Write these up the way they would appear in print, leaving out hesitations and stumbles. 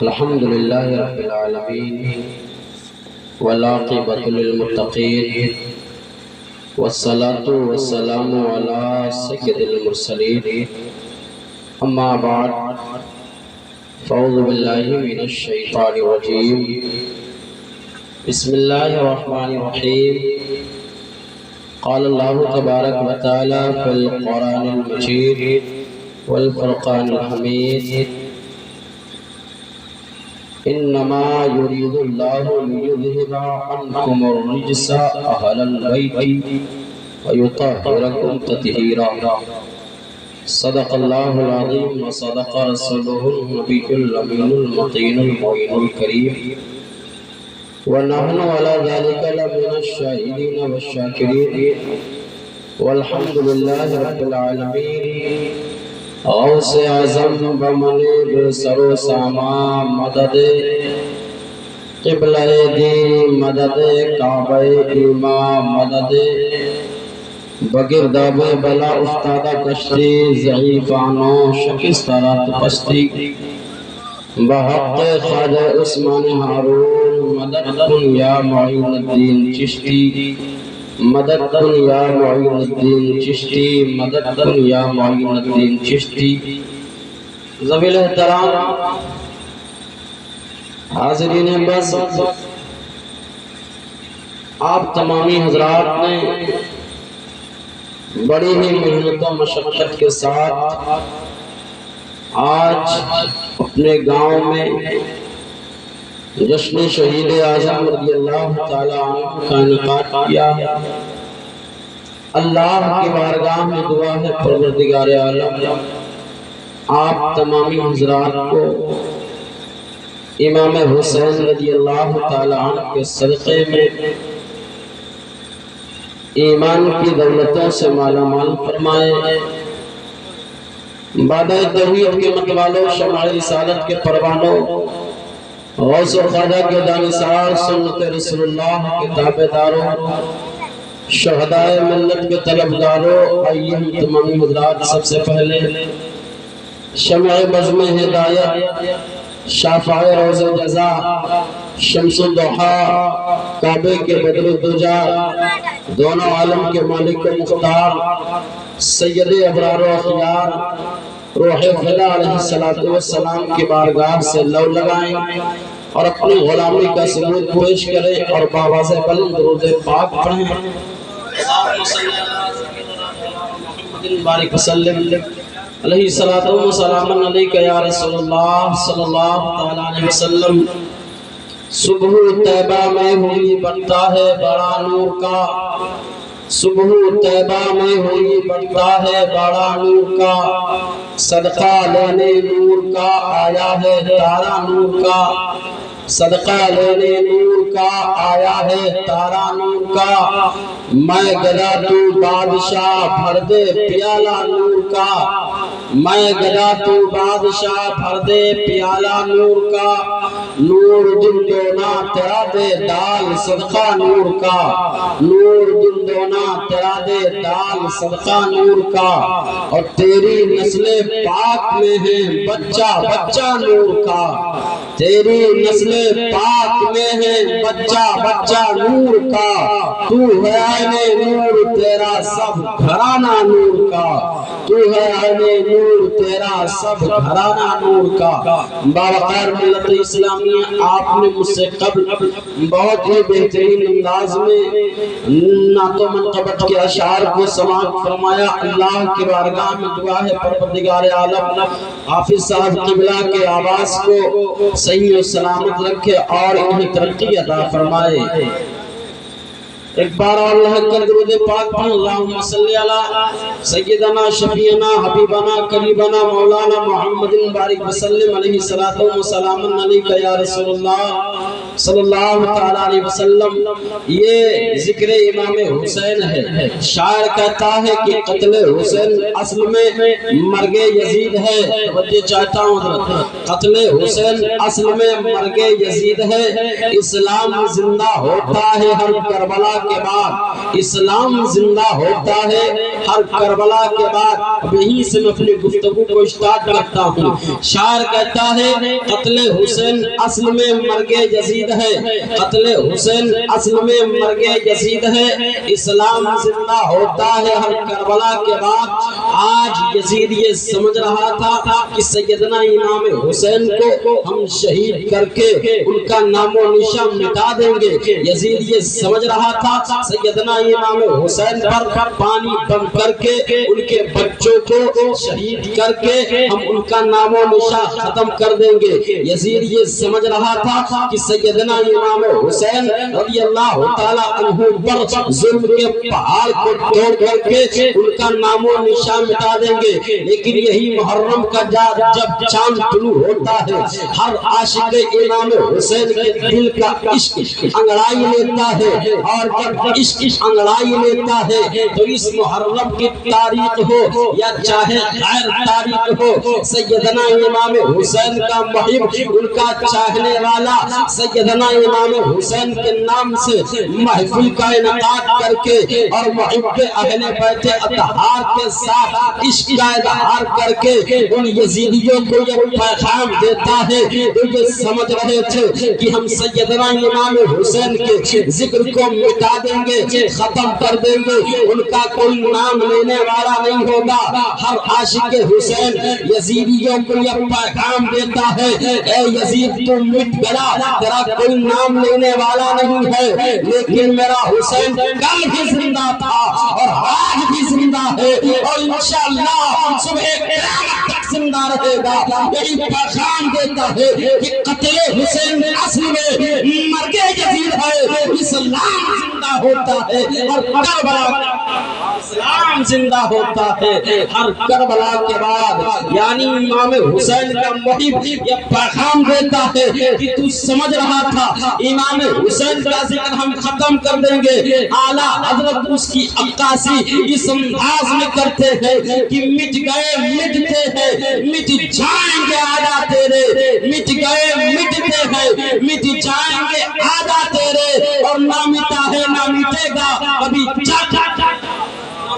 الحمد لله رب العالمين والعاقبة للمتقين والصلاة والسلام على سيد المرسلين أما بعد فأعوذ بالله من الشيطان الرجيم بسم الله الرحمن الرحيم قال الله تبارك وتعالى في القرآن المجيد والفرقان الحميد إنما يريد الله ليذهب عنكم الرجس أهل البيت ويطهركم تطهيرا صدق الله العظيم وصدق رسوله النبي الأمين المطين المعين الكريم ونحن على ذلك لمن الشاهدين والشاكرين والحمد لله رب العالمين غوث اعظم بمنی سر و ساما مدد قبلہ دی مدد کعبہ ایمان مدد بگرداب بلا افتادہ کشتی ضعیفانو شکست رات پستی بحق خواجہ عثمان ہارون مدد کن یا معین الدین چشتی مدد کن یا معین الدین چشتی مدد کن یا معین الدین چشتی ذویل احترام حاضرین بس آپ تمامی حضرات نے بڑی ہی محنت و مشقت کے ساتھ آج اپنے گاؤں میں جشن شہید اعظم رضی اللہ تعالیٰ عنہ کا انعقاد کیا۔ اللہ کی بارگاہ میں دعا ہے پروردگار عالم آپ تمامی حضرات کو امام حسین رضی اللہ تعالیٰ عنہ کے صدقے میں ایمان کی دولتوں سے مالا مال فرمائے، بادہ توحید کے متوالوں شمع رسالت کے پروانوں غوث و خواجہ کے دانشار سنت رسول اللہ کے تابعداروں شہدائے ملت کے طلبگاروں آئیے ہم تمامی حضرات سب سے پہلے شمع بزم ہدایت شافع روز جزا شمس الضحا کعبے کے بدر الدجا دونوں عالم کے مالک و مختار سید ابرار و اخیار روح خدا علیہ السلام کی بارگاہ سے لو لگائیں اور اپنی غلامی کا ثبوت پیش کریں اور باواز بلند درود پاک پڑھیں۔ اللہم صلی اللہ محمد بارک وسلم علیہ الصلوۃ والسلام علیک یا رسول اللہ صلی اللہ علیہ وسلم۔ صبح طیبہ میں ہوئی بڑھتا ہے بڑا نور کا، صبح طیبہ میں ہوئی بڑھتا ہے بڑا نور کا، صدقہ لینے نور کا آیا ہے تارا نور کا، صدقہ لینے نور کا آیا ہے تارا نور کا، میں گدا تو بادشاہ بھر دے پیالہ نور کا، میں گدا تو بادشاہ بھر دے پیالہ نور کا، نور دن دونا تیرا دے دال صدقہ نور کا، نور دن دونا تیرا دے دال صدقہ نور کا، اور تیری نسل پاک میں ہے بچہ بچہ نور کا، تیری نسل پاک میں ہے بچہ بچہ نور کا، تو ہے عین نور تیرا سب گھرانہ نور کا، تو ہے عین نور تیرا سب گھرانہ نور کا۔ باوقار ملت اسلامیہ آپ نے مجھ سے قبل بہت ہی بہترین انداز میں نعت و منقبت کے اشعار کو سماعت فرمایا۔ اللہ کی بارگاہ میں دعا ہے پروردگار عالم حافظ صاحب قبلہ کے آواز کو صحیح و سلامت رکھے اور انہیں ترقی عطا فرمائے۔ ایک بار اللہ کا درود پاک پڑھ، اللہم صلی علی سیدنا شفیعنا حبیبنا قریبنا مولانا محمد بارک وسلم علیہ الصلوۃ والسلام علیک یا رسول اللہ صلی اللہ تعالی علیہ وسلم۔ یہ ذکر امام حسین ہے۔ شاعر کہتا ہے کہ قتل حسین اصل میں مرگ یزید ہے۔ توجہ چاہتا ہوں حضرت، قتل حسین اصل میں مرگ یزید ہے۔ اسلام زندہ ہوتا ہے ہر کربلا کے بعد اسلام زندہ ہوتا ہے، ہر کربلا کے بعد۔ اب یہیں سے میں اپنی گفتگو کو اسٹارٹ کرتا ہوں۔ شاعر کہتا ہے قتل حسین اصل میں مرگ یزید ہے، قتل حسین اصل میں مرگ یزید ہے، اسلام زندہ ہوتا ہے ہر کربلا کے بعد۔ آج یزید یہ سمجھ رہا تھا کہ سیدنا امام حسین کو ہم شہید کر کے ان کا نام و نشان مٹا دیں گے۔ یزید یہ سمجھ رہا تھا سیدنا امام حسین پر پانی بم کر کے ان کے بچوں کو شہید کر کے ہم ان کا نام و نشان ختم کر دیں گے۔ یزید یہ سمجھ رہا تھا کہ سیدنا امام حسین رضی اللہ تعالیٰ عنہ پر ظلم کے پہاڑ کو توڑ کر کے ان کا نام و نشان مٹا دیں گے۔ لیکن یہی محرم کا جب چاند طلوع ہوتا ہے، ہر عاشق امام حسین کے دل کا عشق انگڑائی لیتا ہے، اور جب عشق انگڑائی لیتا ہے تو اس محرم کی تاریخ ہو یا چاہے غیر تاریخ ہو، سیدنا امام حسین کا محب، ان کا چاہنے والا سیدنا امام حسین کے نام سے محفل کا انعقاد کر کے اور محب اہل بیت اطہار کے ساتھ عشق کا اظہار کر کے ان یزیدیوں کو یہ پیغام دیتا ہے۔ وہ یہ سمجھ رہے تھے کہ ہم سیدنا امام حسین کے ذکر کو مٹا دیں گے، ختم کر دیں گے، ان کا کوئی نام لینے والا نہیں ہوگا۔ ہر عاشق حسین یزیدیوں کو یہ پیغام دیتا ہے، اے یزید تو مٹ گیا، تیرا کوئی نام لینے والا نہیں ہے، لیکن میرا حسین کل بھی زندہ تھا اور آج بھی زندہ ہے، اور انشاءاللہ صبح قیامت تک زندہ رہے گا۔ یہی پیغام دیتا ہے کہ قتل حسین اصل میں مرگ یزید ہے، اسلام زندہ ہوتا ہے ہر کربلا، اسلام زندہ ہوتا ہے ہر کربلا کے بعد۔ یعنی امام حسین کا محب یہ پیغام دیتا ہے کہ تو سمجھ رہا تھا امام حسین کا ذکر ہم ختم کر دیں گے، اعلیٰ حضرت اس کی عکاسی اس انداز میں کرتے ہیں کہ مٹ گئے مٹتے ہیں، مٹ جائیں گے آدھا تیرے، مٹ گئے مٹتے ہیں، مٹ جائیں گے آدھا تیرے، اور نہ مٹا ہے نہ مٹے گا کبھی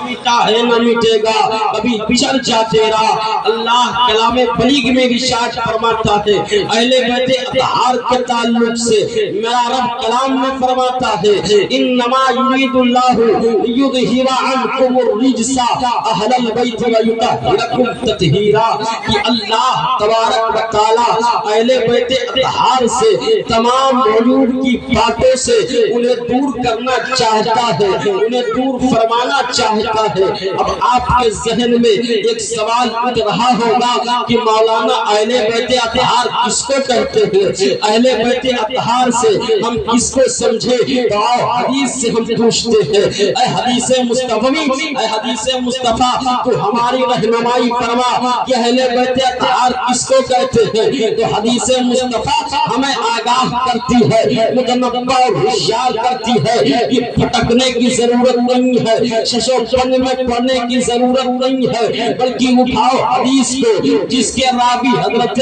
مٹا ہے نہ مٹے گا کبھی چرچا تیرا۔ اللہ کلام بلیغ میں ارشاد فرماتا ہے اہل بیت اطہار کے تعلق سے، میرا رب کلام میں فرماتا ہے انما یرید اللہ لیظہر عنکم الرجس اہل البیت ویطہرکم تطہیرا، کہ اللہ تبارک و تعالی اہل بیت اطہار سے تمام وجود کی باتوں سے انہیں دور کرنا چاہتا ہے، انہیں دور فرمانا چاہتا ہے۔ اب آپ کے ذہن میں ایک سوال اٹھ رہا ہوگا کہ مولانا اہل بیت اطہار کس کو کہتے ہیں؟ اہل بیت اطہار سے ہم کس کو سمجھے؟ تو آؤ حدیث سے ہم پوچھتے ہیں، اے حدیث مصطفی، اے حدیث مصطفیٰ تو ہماری رہنمائی فرما کہ اہل بیت اطہار کس کو کہتے ہیں؟ تو حدیث مصطفیٰ ہمیں آگاہ کرتی ہے، متنبہ اور ہوشیار کرتی ہے کہ پھٹکنے کی ضرورت نہیں ہے، ششو پن میں پڑھنے کی ضرورت نہیں ہے، بلکہ اٹھاؤ حدیث کو جس کے راوی حضرت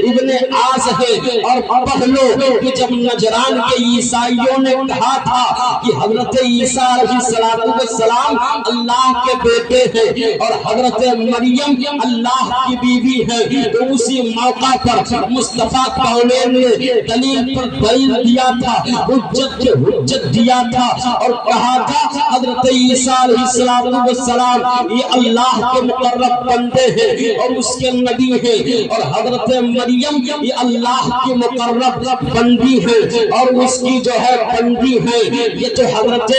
ابن عاص ہے اور پڑھ لو کہ جب نجران کے عیسائیوں نے کہا تھا کہ حضرت عیسیٰ علیہ السلام اللہ کے بیٹے ہیں اور حضرت مریم اللہ کی بیوی ہے، تو اسی موقع پر مصطفیٰ کونین نے دلیل پر دلیل دیا تھا، حجت کے حجت دیا تھا، اور کہا تھا حضرت عیسیٰ علیہ السلام یہ اللہ کے مقرب بندے ہیں اور اس کے نبی ہیں، اور حضرت مریم یہ اللہ کی مقرب بندی ہے اور اس کی جو ہے بندی ہے۔ یہ تو حضرت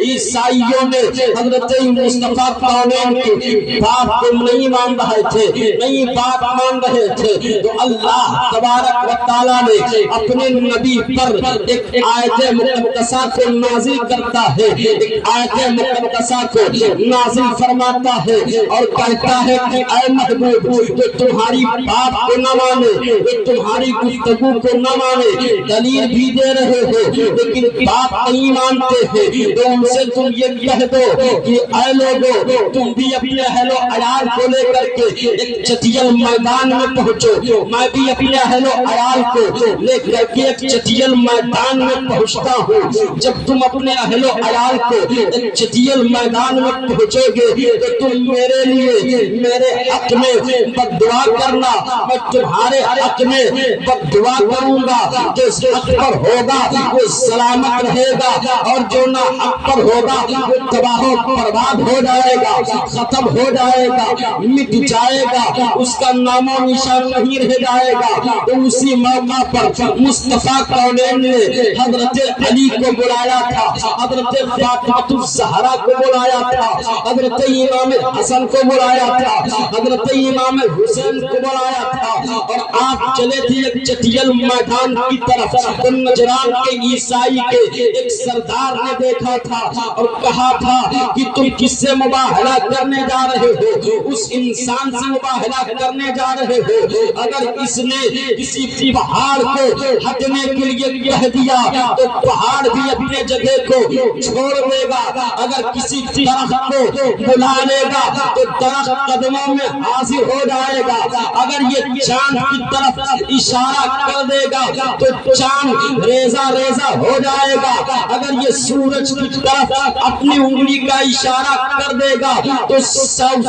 عیسائیوں نے حضرت مصطفیٰ کونین کی بات کو نہیں مان رہے تھے، نہیں بات مان رہے تھے، تو اللہ تبارک و تعالیٰ نے اپنے نبی پر ایک آیت مقدسہ کو نازل کرتا ہے، ایک آیت مقدسہ کو نازل نازل فرماتا ہے اور کہتا ہے کہ اے محبوب جو تمہاری بات کو نہ مانے، جو تمہاری گفتگو کو نہ مانے، دلیل بھی دے رہے ہو لیکن بات نہیں مانتے ہیں، تو ان سے تم یہ کہہ دو کہ اے لوگو تم بھی اپنے اہل و عیال کو لے کر کے ایک چٹیل میدان میں پہنچو، میں بھی اپنے اہل و عیال کو لے کر کے ایک چٹیل میدان میں پہنچتا ہوں۔ جب تم اپنے اہل و عیال کو ایک چٹیل میدان میں پہنچو گے تو تم میرے لیے میرے حق میں بد دعا کرنا، میں تمہارے حق میں بد دعا کروں گا، جو اس حق پر ہوگا وہ سلامت رہے گا اور جو نہ حق پر ہوگا وہ تباہ و برباد ہو جائے گا، ختم ہو جائے گا، مٹ جائے گا، اس کا نام و نشان نہیں رہ جائے گا۔ تو اسی موقع پر مصطفیٰ کونین نے حضرت علی کو بلایا تھا، حضرت فاطمہ الزہرا کو بلایا تھا، حضرت امام حسن کو بلایا تھا، حضرت امام حسین کو بلایا تھا، اور آپ چلے تھے ایک چٹیل میدان کی طرف۔ تو نجران کے عیسائی کے ایک سردار نے دیکھا تھا اور کہا تھا کہ تم کس سے مباہلہ کرنے جا رہے ہو؟ اس انسان سے مباہلہ کرنے جا رہے ہو، اگر اس نے کسی پہاڑ کو ہٹنے کے لیے کہہ دیا تو پہاڑ بھی اپنے جگہ کو چھوڑ دے گا، اگر کسی درخت کو بلا لے گا تو درخت قدموں میں حاضر ہو جائے گا، اگر یہ چاند کی طرف اشارہ کر دے گا تو چاند ریزہ ریزہ ہو جائے گا، اگر یہ سورج کی طرف اپنی انگلی کا اشارہ کر دے گا تو سورج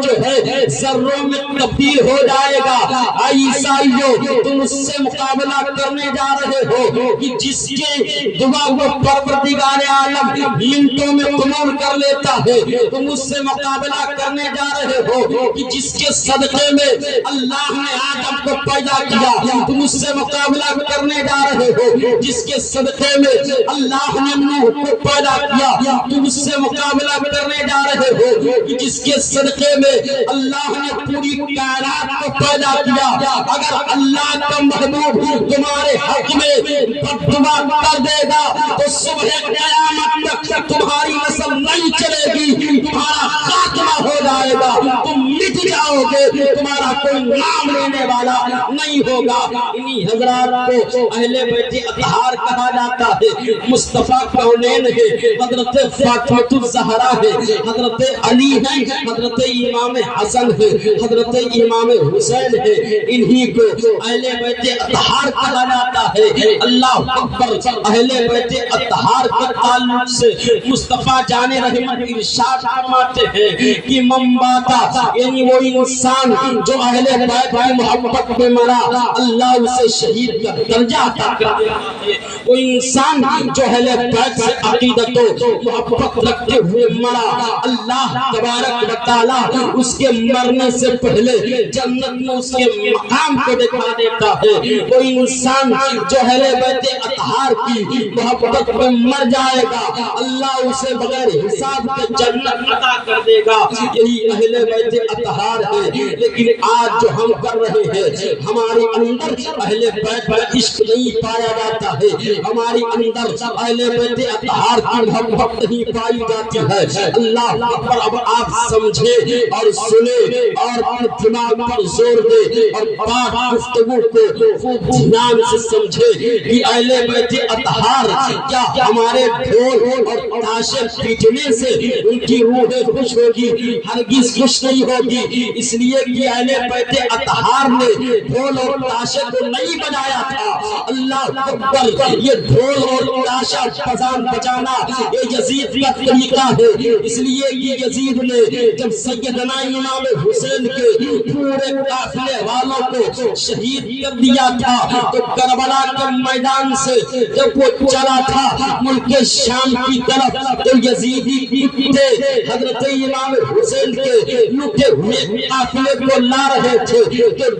جو ہے ذروں میں تبدیل ہو جائے گا۔ عیسائیوں تم اس سے مقابلہ کرنے جا رہے ہو کہ جس کے دعا کو پروردگار عالم منٹوں میں قبول کر لیتا ہے، تم اس سے مقابلہ کرنے جا رہے ہو کہ جس کے صدقے میں اللہ نے آدم کو پیدا کیا، تم اس سے مقابلہ کرنے جا رہے ہو جس کے صدقے میں اللہ نے نوح کو پیدا کیا، تم اس سے مقابلہ کرنے جا رہے ہو کہ جس کے صدقے میں اللہ نے پوری کائنات کو پیدا کیا۔ اگر اللہ کا محبوب تمہارے حق میں بددعا کر دے گا تو صبح قیامت تک تمہاری نسل نہیں چلے گی، تمہارا خاتمہ ہو جائے گا، تم مٹ جاؤ گے، تمہارا کوئی نام لینے والا نہیں ہوگا۔ انہی حضرات کو اہل بیت اطہار کہا جاتا ہے۔ مصطفیٰ کونین ہے، حضرت فاطمہ الزہرا ہے، حضرت علی ہے، حضرت امام حسن ہے، حضرت امام حسین ہے، انہی کو اہل بیت اطہار کہا جاتا ہے۔ اللہ اکبر۔ اہل بیت اطہار کے تعلق سے مصطفیٰ جان رحمت ارشاد فرماتے ہیں کہ من باتا، یعنی وہ انسان جو اہل بیت کی محبت میں مرا اللہ اسے شہید کا درجہ عطا کر دیتا ہے۔ وہ انسان جو اہل بیت سے عقیدت و محبت رکھتے ہوئے مرا اللہ تبارک و تعالی اس کے مرنے سے پہلے جنت میں اس کے مقام کو دکھا دیتا ہے۔ وہ انسان جو اہل بیت اطہار کی محبت میں مر جائے گا اللہ اسے بغیر حساب کے جنت عطا کر دے گا۔ یہی اہل بیت اطہار ہے۔ لیکن آج جو ہم کر رہے ہیں ہمارے اندر اہل بیت کا عشق نہیں پایا جاتا ہے، ہماری اندر اہل بیت اطہار کی محبت نہیں پائی جاتی ہے۔ اللہ اکبر۔ اب آپ سمجھے اور سنے اور اپنے دماغ پر زور دے اور بات گفتگو کو خوب دھیان سے سمجھے کہ اہل بیت اطہار کیا ہمارے ڈھول اور تاشے پیٹنے سے ان کی روحیں خوش ہوگی؟ ہرگز خوش نہیں ہوگی، اس لیے کہ اہل بیت اطہار نے ڈھول اور تاشے کو نہیں بجایا تھا۔ اللہ اکبر۔ یہ ڈھول اور تاشا بجانا یہ یزید کا طریقہ ہے، اس لیے یہ یزید نے جب سیدنا امام حسین کے پورے قافلے والوں کو شہید کر دیا تھا تو کربلا کے میدان سے جب وہ چلا تھا ملک شام کی طرف تو یزیدی کتے حضرت امام حسین کے لٹے ہوئے قافلے کو لا رہے تھے،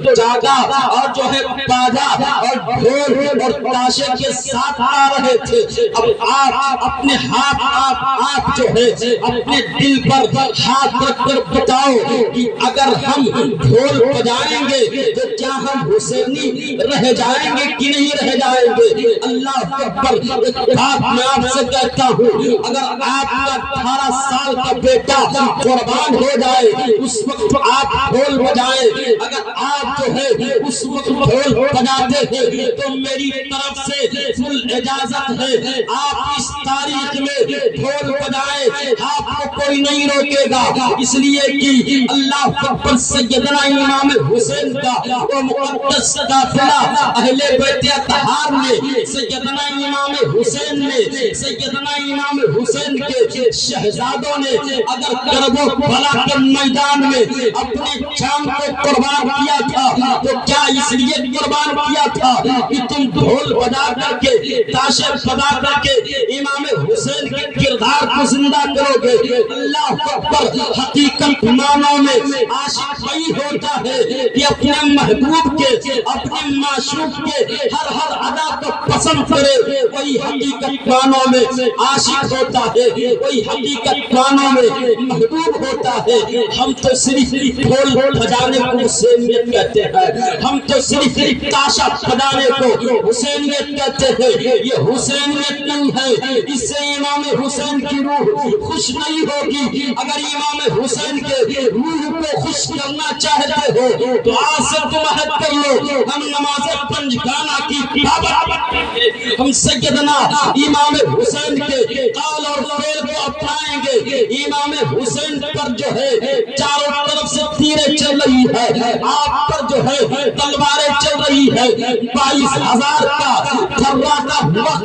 تو جاگا اور جو ہے باجا اور ڈھول اور تاشے کے ساتھ آ رہے تھے۔ اب آپ اپنے ہاتھ آپ جو ہے اپنے دل پر ہاتھ رکھ کر بتاؤ کہ اگر ہم ڈھول بجائیں گے تو کیا ہم حسینی رہ جائیں گے کہ نہیں رہ جائیں گے؟ اللہ اکبر۔ ایک بات میں آپ سے کہتا ہوں، اگر آپ کا 18 سال کا بیٹا قربان ہو جائے اس وقت آپ ڈھول بجائیں، اگر آپ جو ہے اس وقت ڈھول بجاتے ہیں تو میری طرف سے فل اجازت ہے، آپ اس تاریخ میں ڈھول بجائیں، آپ کو کوئی نہیں روکے گا، اس لیے کہ اللہ اکبر سیدنا امام حسین کا وہ مقدس قافلہ اہل بیت اطہار نے سیدنا امام حسین نے سیدنا امام حسین کے شہزادوں نے اگر کرب و بلا کے میدان میں اپنے جان کو قربان کیا تھا تو کیا اس لیے قربان کیا تھا کہ تم ڈھول بجا کر کے تاشے بجا کر کے امام حسین کے کردار کو زندہ کرو گے؟ اللہ اکبر۔ حقیقت معنوں میں عاشق وہی ہوتا ہے کہ اپنے محبوب کے اپنے معشوق کے ہر ادا کو پسند کرے، وہی حقیقت معنوں میں عاشق ہوتا ہے، وہی حقیقت معنوں میں محبوب ہوتا ہے۔ ہم تو صرف ڈھول بجانے کو حسینیت کہتے ہیں، ہم تو صرف تاشا بجانے کو حسینیت کہتے ہیں، یہ حسینیت نہیں ہے۔ اس سے امام حسین کی روح خوش نہیں ہوگی۔ اگر امام حسین کے روح کو خوش کرنا چاہتے ہو تو آج سے تم عہد کر لو، ہم نماز پنجگانہ کی پابند ہم سیدنا امام حسین کے قول اور فعل کو اپنائیں گے۔ امام حسین پر جو ہے چاروں طرف سے تیریں چل رہی ہے، آپ پر جو ہے تلواریں چل رہی ہے، 22,000 کا تھرا کا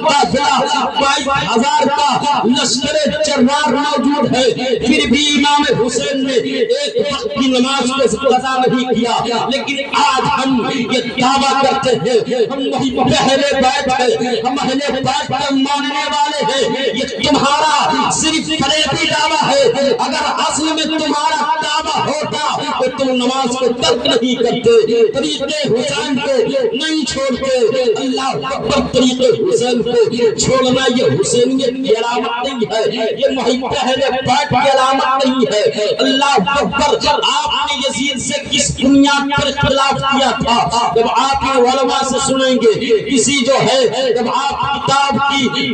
قافلہ، 22,000 کا لشکر جرار موجود ہے، پھر بھی امام حسین نے ایک وقت کی نماز کو قضا نہیں کیا۔ لیکن آج ہم یہ دعویٰ کرتے ہیں، ہم وہی اہل بیت ہیں، ہم اہل بیت کے ماننے والے ہیں۔ یہ تمہارا صرف فریبی دعویٰ ہے، اگر اصل میں تمہارا دعویٰ ہوتا تو تم نماز کو ترک نہیں کرتے، طریقے حسین کو نہیں چھوڑتے۔ اللہ اکبر، طریقے حسین کو چھوڑنا یہ حسینیت کی علامت نہیں ہے، یہ محب اہل بیت کی علامت نہیں ہے۔ اللہ اکبر۔ آپ نے یزید سے کس بنیاد پر اختلاف کیا تھا؟ جب آپ علماء سے سنیں گے، کسی جو ہے جب آپ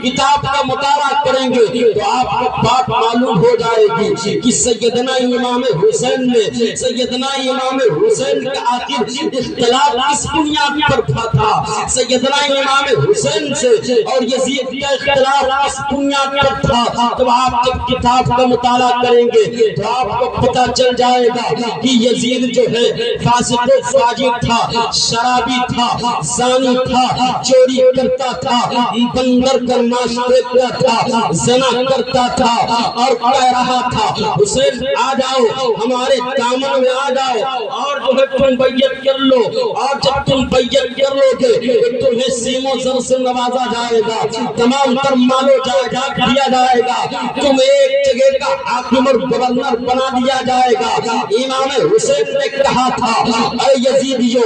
کتاب کا مطالعہ کریں گے تو آپ کو بات معلوم ہو جائے گی کہ سیدنا امام حسین نے سیدنا امام حسین کا آخر اختلاف کس بنیاد پر تھا، سیدنا امام حسین سے اور یزید کا اختلاف کس بنیاد پر تھا۔ جب آپ جب کتاب کا مطالعہ کریں گے تو آپ کو پتہ چل جائے گا کہ یزید جو ہے فاسق و فاجر تھا، شرابی تھا، زانی تھا، چوری کرتا تھا، بندر کا معاشرے تھا، زنا کرتا تھا اور کہہ رہا تھا حسین آ جاؤ ہمارے دامن میں آ جاؤ اور جو ہے تم بیعت کر لو، اور جب تم بیعت کر لو گے تو تمہیں سیم و زر سے نوازا جائے گا، تمام تر مال و جائیداد دیا جائے گا، تم ایک جگہ کا حاکم اور گورنر بنا دیا جائے گا۔ امام حسین نے کہا تھا اے یزیدیو،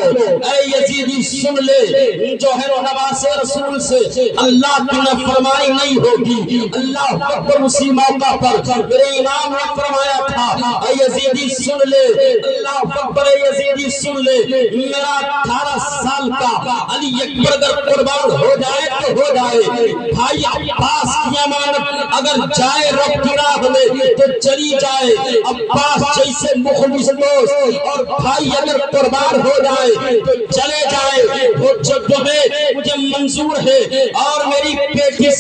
اے یزیدی سن لے، جو ہے نواز رسول سے اللہ کی نافرمانی نہیں ہوگی۔ اللہ اکبر۔ اسی موقع پر میرے امام نے فرمایا تھا اے یزیدی سن لے، اللہ اکبر، اے یزیدی سن لے، میرا 18 سال کا علی اکبر اگر قربان ہو جائے تو ہو جائے، بھائی عباس کی امانت اگر جائے رب کی راہ میں تو چلی جائے، عباس جیسے مخلص دوست اور بھائی اگر قربان ہو جائے تو چلے جائے، وہ جب مجھے منظور ہے اور میری بیٹی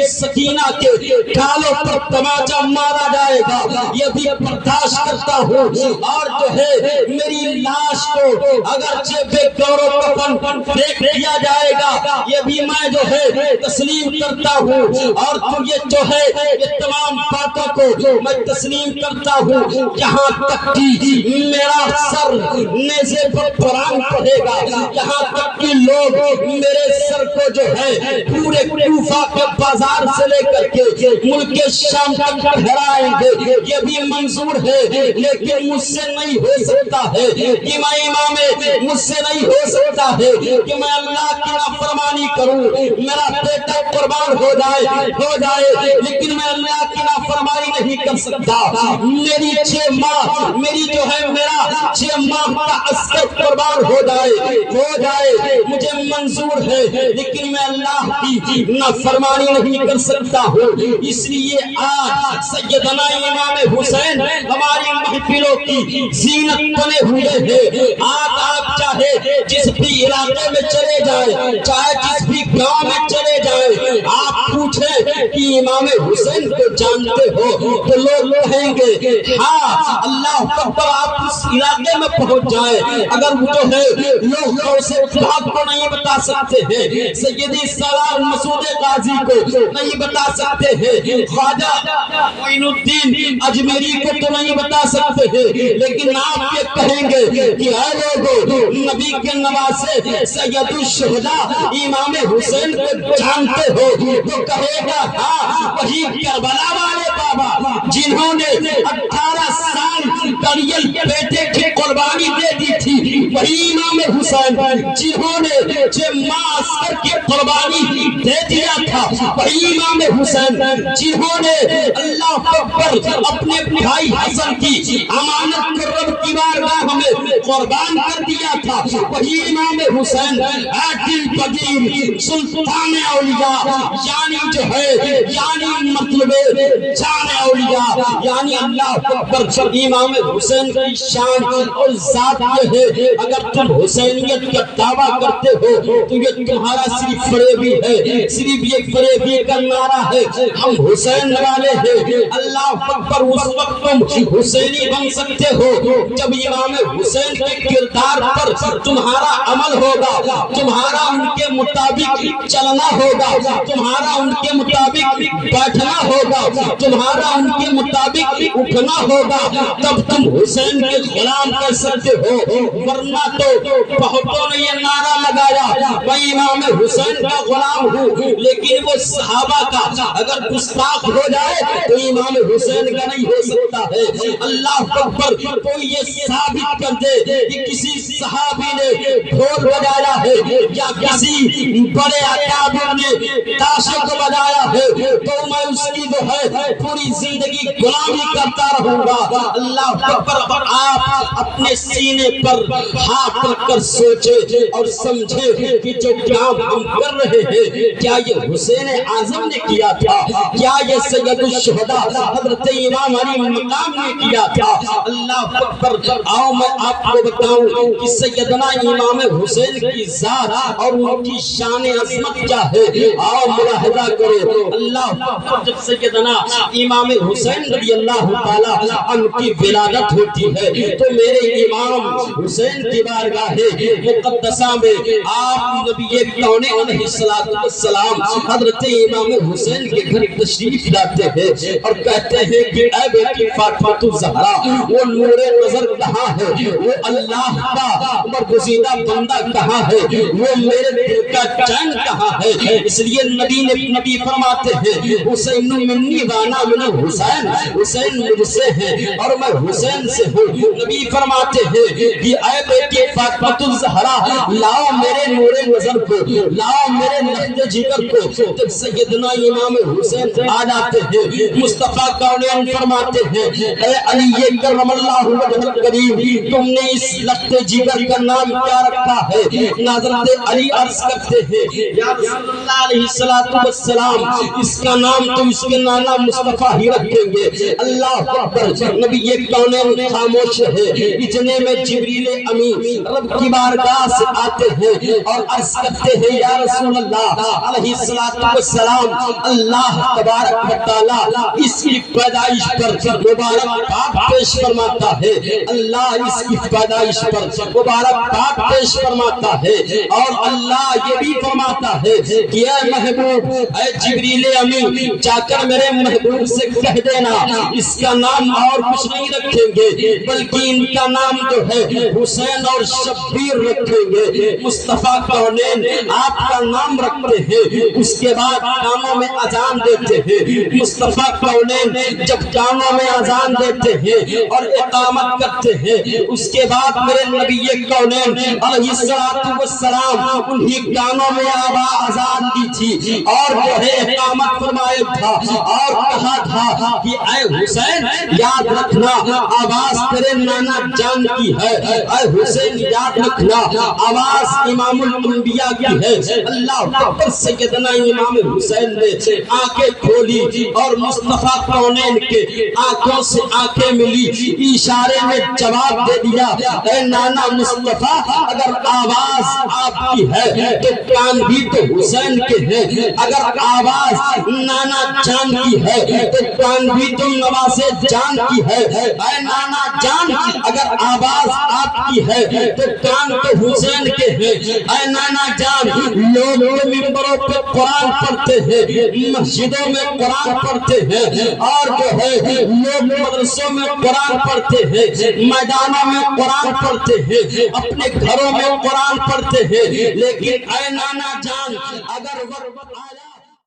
سکینہ کے کالوں پر تماچا مارا جائے گا یہ بھی برداشت کرتا ہوں، اور جو ہے میری لاش کو اگرچہ بے گور و کفن پھینک دیا جائے گا یہ بھی میں جو ہے تسلیم کرتا ہوں، اور تو یہ جو ہے یہ تمام باتوں کو میں تسلیم کرتا ہوں، یہاں تک کہ میرا سر نیزے پر پران پڑے گا، یہاں تک کہ لوگ میرے سر کو جو ہے پورے کوفہ کے بازار سے لے کر کے ملک شام تک پھیلائیں گے۔ یہ بھی منظور ہے لیکن مجھ سے نہیں ہو سکتا ہے کہ میں امام، مجھ سے نہیں ہو سکتا ہے کہ میں اللہ کی نافرمانی کروں، میرا بیٹا قربان ہو جائے لیکن میں اللہ کی نافرمانی نہیں کر سکتا، میری 6 ماہ میری جو ہے میرا 6 ماہ کا عسکر قربان ہو جائے مجھے منظور ہے لیکن میں اللہ کی نافرمانی نہیں کر سکتا ہوں۔ اس لیے آج سیدنا امام حسین ہماری محفلوں کی زینت بنے ہوئے ہیں۔ آج آپ چاہے جس بھی علاقے میں چلے جائیں، چاہے جس بھی گاؤں میں چلے جائیں، آپ پوچھیں کہ امام حسین کو جانتے ہو تو لوگ کہیں گے ہاں اللہ اکبر۔ آپ اس علاقے میں پہنچ جائیں، اگر وہ جو ہے لوگ اسے بات کو نہیں بتا سکتے ہیں، سیدی سالار مسعود قاضی کو نہیں بتا سکتے ہیں، خواجہ معین الدین اجمیری کو تو نہیں بتا سکتے ہیں، لیکن آپ یہ کہیں گے کہ اے لوگوں نبی کے نواسے سید الشہداء امام حسین کو جانتے ہو تو کہے گا ہاں وہی کربلا والے بابا جنہوں نے 18 سال کریل بیٹے کی قربانی دے دی تھی، وہی امام حسین جنہوں نے 6 ماہ عسکر کی قربانی دے دیا تھا، وہی امام حسین جنہوں نے اللہ اکبر اپنے بھائی حسن کی امانت کو رب کی بارگاہ میں قربان کر دیا تھا، وہی امام حسین عادل قدیر سلطان اولیاء یعنی جو ہے یعنی مطلب جان اولیاء یعنی اللہ اکبر امام حسین کی شان اور ذات یہ ہے۔ اگر تم حسینیت کا دعویٰ کرتے ہو تو یہ تمہارا صرف فریبی ہے، صرف یہ فریبی کا نعرہ ہے، ہم حسین والے ہیں۔ اللہ اکبر اس وقت تم حسینی بن سکتے ہو جب امام حسین کے کردار پر تمہارا عمل ہوگا، تمہارا ان کے مطابق چلنا ہوگا، تمہارا ان کے مطابق بیٹھنا ہوگا، تمہارا ان کے مطابق اٹھنا ہوگا، تب تم حسین کے غلام کر سکتے ہو، ورنہ تو بہتوں نے یہ نعرہ لگایا میں امام حسین کا غلام ہوں لیکن وہ صحابہ کا اگر گستاخ ہو جائے تو امام حسین کا نہیں ہو سکتا ہے۔ اللہ اکبر کوئی یہ ثابت کر دے کہ کسی صحابی نے ڈھول بجایا ہے یا کسی بڑے اکابر نے تاشے کو بجایا ہے تو میں اس کی جو ہے پوری زندگی غلامی کرتا رہوں گا۔ اللہ اکبر آپ اپنے سینے پر ہاتھ رکھ کر سوچے اور سمجھے کہ جو کام ہم کر رہے ہیں کیا یہ حسین اعظم نے کیا تھا، کیا یہ سید الشہداء حضرت امام علی مقام نے کیا تھا۔ اللہ اکبر آؤ میں آپ کو بتاؤں کہ سیدنا امام حسین کی ذات اور ان کی شان عظمت کیا ہے، آؤ ملاحظہ کرو۔ اللہ اکبر جب سیدنا امام حسین رضی اللہ تعالی عنہ کی ولادت ہوتی ہے تو میرے امام حسین کی بارگاہ مقدسہ میں آپ نبی کون علیہ السلام حضرت امام حسین کے گھر تشریف لاتے ہیں اور کہتے ہیں کہ اے بیٹی فاطمہ الزہرا وہ نور نظر کہاں ہے، وہ اللہ کا برگزیدہ بندہ کہاں ہے، وہ میرے دل کا چین کہاں ہے۔ اس لیے نبی فرماتے ہیں حسین منی وانا من حسین، حسین مجھ سے ہے اور میں حسین سے ہوں۔ نبی فرماتے ہیں کہ اے بیٹی فاطمہ الزہرا لاؤ میرے نور نظر کو، لاؤ میرے لخت جگر کو۔ جب سیدنا امام حسین آ جاتے ہیں مصطفیٰ کونین فرماتے ہیں اے علی کرم اللہ وجہ الکریم تم نے اس لخت جگر کا نام کیا رکھا ہے؟ حضرت علی عرض کرتے ہیں یا رسول اللہ علیہ السلام اس کا نام تو اس کے نانا مصطفیٰ ہی رکھیں گے۔ اللہ اکبر نبی کونین خاموش ہے۔ اتنے میں جبریل امین رب کی بارگاہ سے آتے ہیں اور عرض کرتے ہیں یا رسول اللہ علیہ السلام اللہ تبارک و تعالی اس کی پیدائش پر مبارکباد پیش فرماتا ہے، اللہ اس کی پیدائش پر مبارکباد پیش فرماتا ہے اور اللہ یہ بھی فرماتا ہے کہ اے محبوب اے جبریل امین جا کر میرے محبوب سے کہہ دینا اس کا نام اور کچھ نہیں رکھیں گے بلکہ ان کا نام جو ہے حسین اور شبیر رکھیں گے مصطفیٰ کونین آپ کا نام رکھتے ہیں اس کے بعد کانوں میں اذان دیتے ہیں مصطفیٰ کونین جب کانوں میں اذان دیتے ہیں اور اقامت کرتے ہیں اس کے بعد میرے نبی کونین علیہ السلام انہی کانوں میں اذان دی تھی اور جو ہے اقامت فرمایا تھا اور کہا تھا کہ اے حسین یاد رکھنا آواز تیرے نانا جان کی ہے اے حسین یاد رکھنا آواز امام الانبیاء کی ہے اللہ اکبر سیدنا امام حسین نے آنکھیں کھولی اور مصطفیٰ کونین کے آنکھوں سے آنکھیں ملی اشارے میں جواب دے دیا اے نانا مصطفیٰ اگر آواز آپ کی ہے تو کان بھی تو حسین کے ہیں اگر آواز نانا جان کی ہے تو کان بھی تو نواز جان کی ہے اے نانا جان اگر آواز آپ کی ہے تو کان تو حسین کے ہیں اے نانا جان لوگ منبروں پہ قرآن پڑھتے ہیں مسجدوں میں قرآن پڑھتے ہیں اور جو ہے لوگ مدرسوں میں قرآن پڑھتے ہیں میدانوں میں قرآن پڑھتے ہیں اپنے گھروں میں قرآن پڑھتے ہیں لیکن اے نانا جان اگر وقت آیا